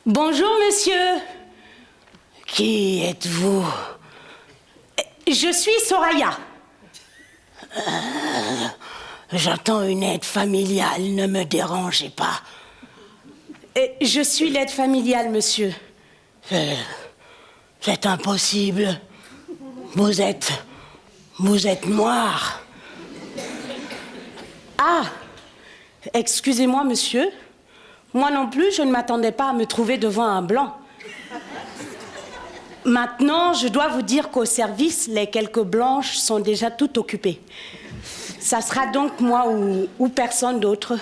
Bonjour, monsieur. Qui êtes-vous? Je suis Soraya. J'attends une aide familiale, ne me dérangez pas. Je suis l'aide familiale, monsieur. C'est impossible. Vous êtes noir. Ah, excusez-moi, monsieur. Moi non plus, je ne m'attendais pas à me trouver devant un blanc. Maintenant, je dois vous dire qu'au service, les quelques blanches sont déjà toutes occupées. Ça sera donc moi ou personne d'autre.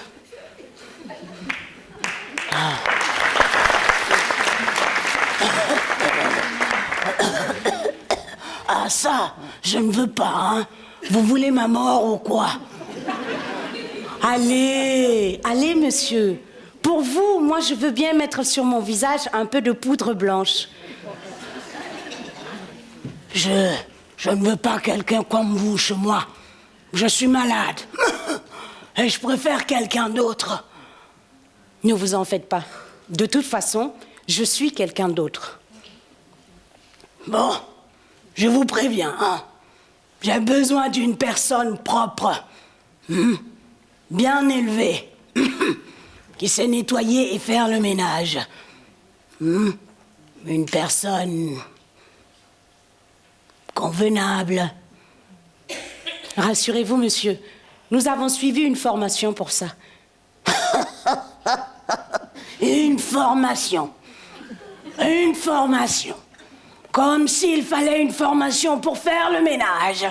Ah ça, je ne veux pas, hein. Vous voulez ma mort ou quoi? Allez, monsieur. Pour vous, moi, je veux bien mettre sur mon visage un peu de poudre blanche. Je ne veux pas quelqu'un comme vous chez moi. Je suis malade. Et je préfère quelqu'un d'autre. Ne vous en faites pas. De toute façon, je suis quelqu'un d'autre. Bon, je vous préviens, hein. J'ai besoin d'une personne propre, bien élevée, qui sait nettoyer et faire le ménage. Une personne convenable. Rassurez-vous, monsieur, nous avons suivi une formation pour ça. Une formation. Une formation. Comme s'il fallait une formation pour faire le ménage.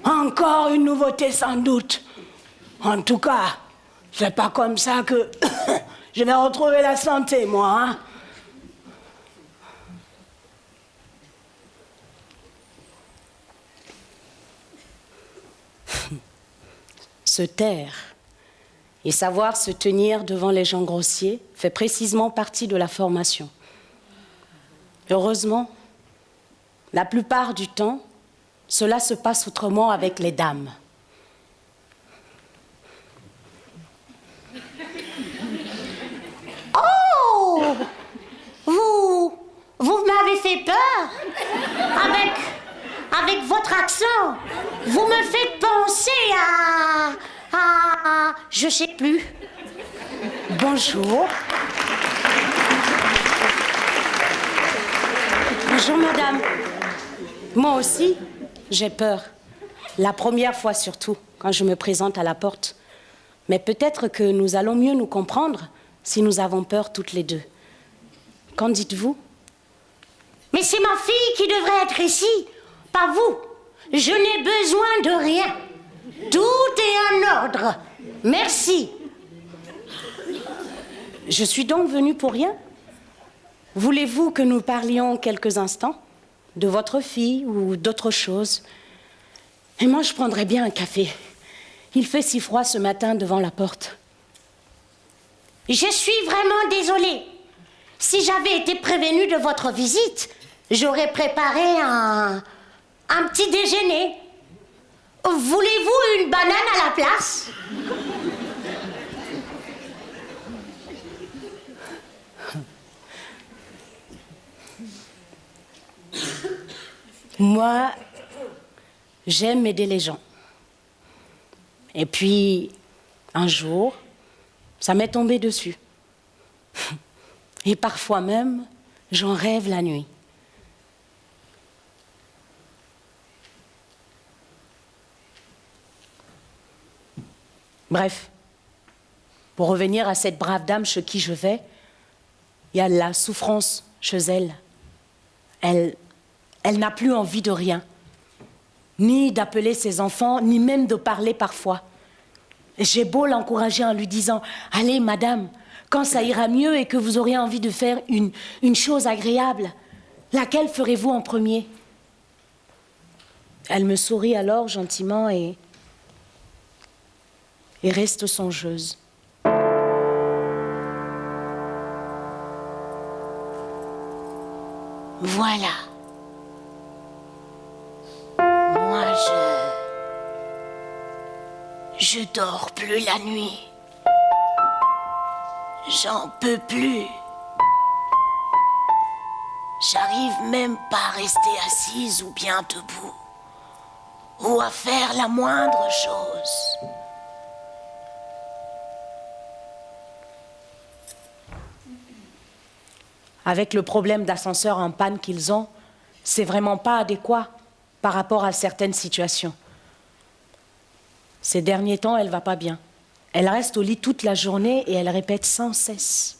Encore une nouveauté sans doute. En tout cas, c'est pas comme ça que je vais retrouver la santé, moi, hein. Se taire et savoir se tenir devant les gens grossiers fait précisément partie de la formation. Heureusement, la plupart du temps, cela se passe autrement avec les dames. Oh! Vous m'avez fait peur avec votre accent. Vous me faites penser à je sais plus. Bonjour. Bonjour, madame. Moi aussi, j'ai peur. La première fois surtout, quand je me présente à la porte. Mais peut-être que nous allons mieux nous comprendre si nous avons peur toutes les deux. Qu'en dites-vous? Mais c'est ma fille qui devrait être ici, pas vous. Je n'ai besoin de rien. Tout est en ordre. Merci. Je suis donc venue pour rien? Voulez-vous que nous parlions quelques instants de votre fille ou d'autre chose? Et moi, je prendrais bien un café. Il fait si froid ce matin devant la porte. Je suis vraiment désolée. Si j'avais été prévenue de votre visite, j'aurais préparé un petit déjeuner. Voulez-vous une banane à la place? Moi, j'aime aider les gens. Et puis, un jour, ça m'est tombé dessus. Et parfois même, j'en rêve la nuit. Bref, pour revenir à cette brave dame chez qui je vais, il y a la souffrance chez elle. Elle n'a plus envie de rien, ni d'appeler ses enfants, ni même de parler parfois. J'ai beau l'encourager en lui disant « Allez, madame, quand ça ira mieux et que vous aurez envie de faire une chose agréable, laquelle ferez-vous en premier ?» Elle me sourit alors gentiment et reste songeuse. Voilà. Moi, je dors plus la nuit. J'en peux plus. J'arrive même pas à rester assise ou bien debout, ou à faire la moindre chose. Avec le problème d'ascenseur en panne qu'ils ont, c'est vraiment pas adéquat par rapport à certaines situations. Ces derniers temps, elle va pas bien. Elle reste au lit toute la journée et elle répète sans cesse.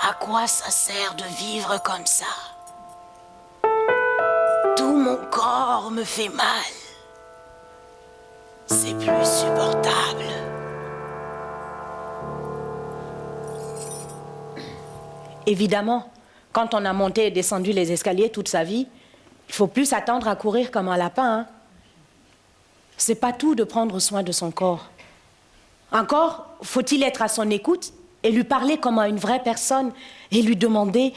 À quoi ça sert de vivre comme ça? Tout mon corps me fait mal. C'est plus supportable. Évidemment, quand on a monté et descendu les escaliers toute sa vie, il faut plus s'attendre à courir comme un lapin. Hein. C'est pas tout de prendre soin de son corps. Encore, faut-il être à son écoute et lui parler comme à une vraie personne et lui demander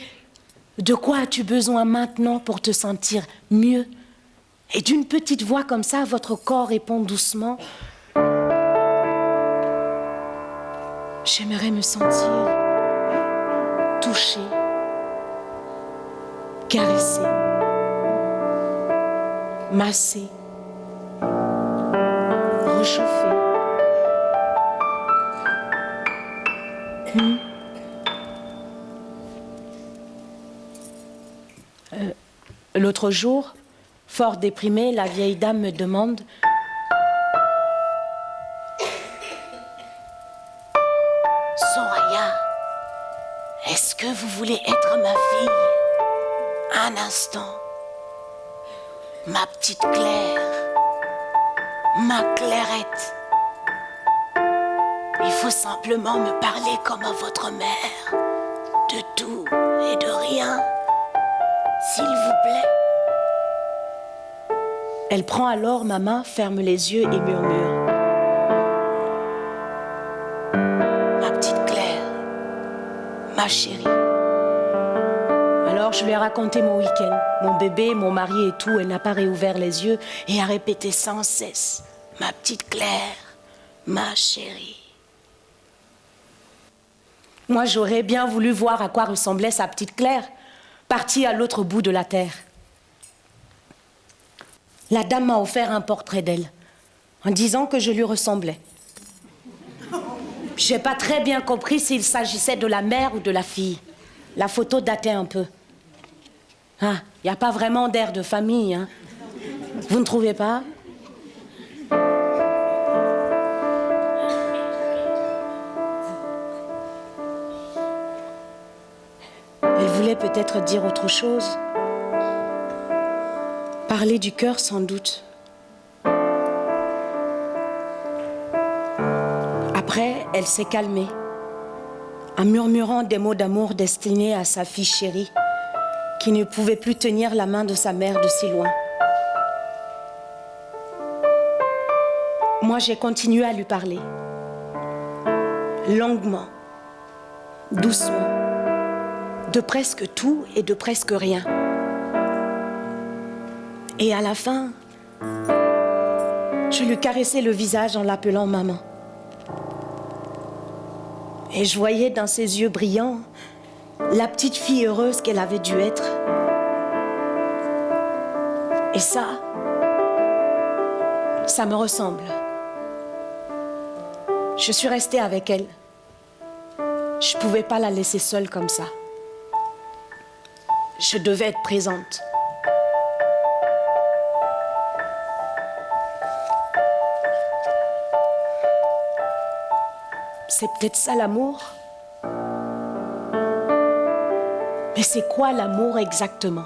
de quoi as-tu besoin maintenant pour te sentir mieux? Et d'une petite voix comme ça, votre corps répond doucement. J'aimerais me sentir touchée, caressée, massée, réchauffée. L'autre jour, fort déprimée, la vieille dame me demande « Soraya, est-ce que vous voulez être ma fille? Un instant. Ma petite Claire. Ma Clairette. Il faut simplement me parler comme à votre mère. De tout et de rien. S'il vous plaît. » Elle prend alors ma main, ferme les yeux et murmure. Ma petite Claire, ma chérie. Alors je lui ai raconté mon week-end, mon bébé, mon mari et tout. Elle n'a pas réouvert les yeux et a répété sans cesse. Ma petite Claire, ma chérie. Moi, j'aurais bien voulu voir à quoi ressemblait sa petite Claire, partie à l'autre bout de la terre. La dame m'a offert un portrait d'elle, en disant que je lui ressemblais. Je n'ai pas très bien compris s'il s'agissait de la mère ou de la fille. La photo datait un peu. Ah, il n'y a pas vraiment d'air de famille, hein. Vous ne trouvez pas? Elle voulait peut-être dire autre chose. Parler du cœur, sans doute. Après, elle s'est calmée, en murmurant des mots d'amour destinés à sa fille chérie, qui ne pouvait plus tenir la main de sa mère de si loin. Moi, j'ai continué à lui parler, longuement, doucement, de presque tout et de presque rien. Et à la fin, je lui caressais le visage en l'appelant maman. Et je voyais dans ses yeux brillants la petite fille heureuse qu'elle avait dû être. Et ça me ressemble. Je suis restée avec elle. Je ne pouvais pas la laisser seule comme ça. Je devais être présente. C'est peut-être ça l'amour. Mais c'est quoi l'amour exactement ?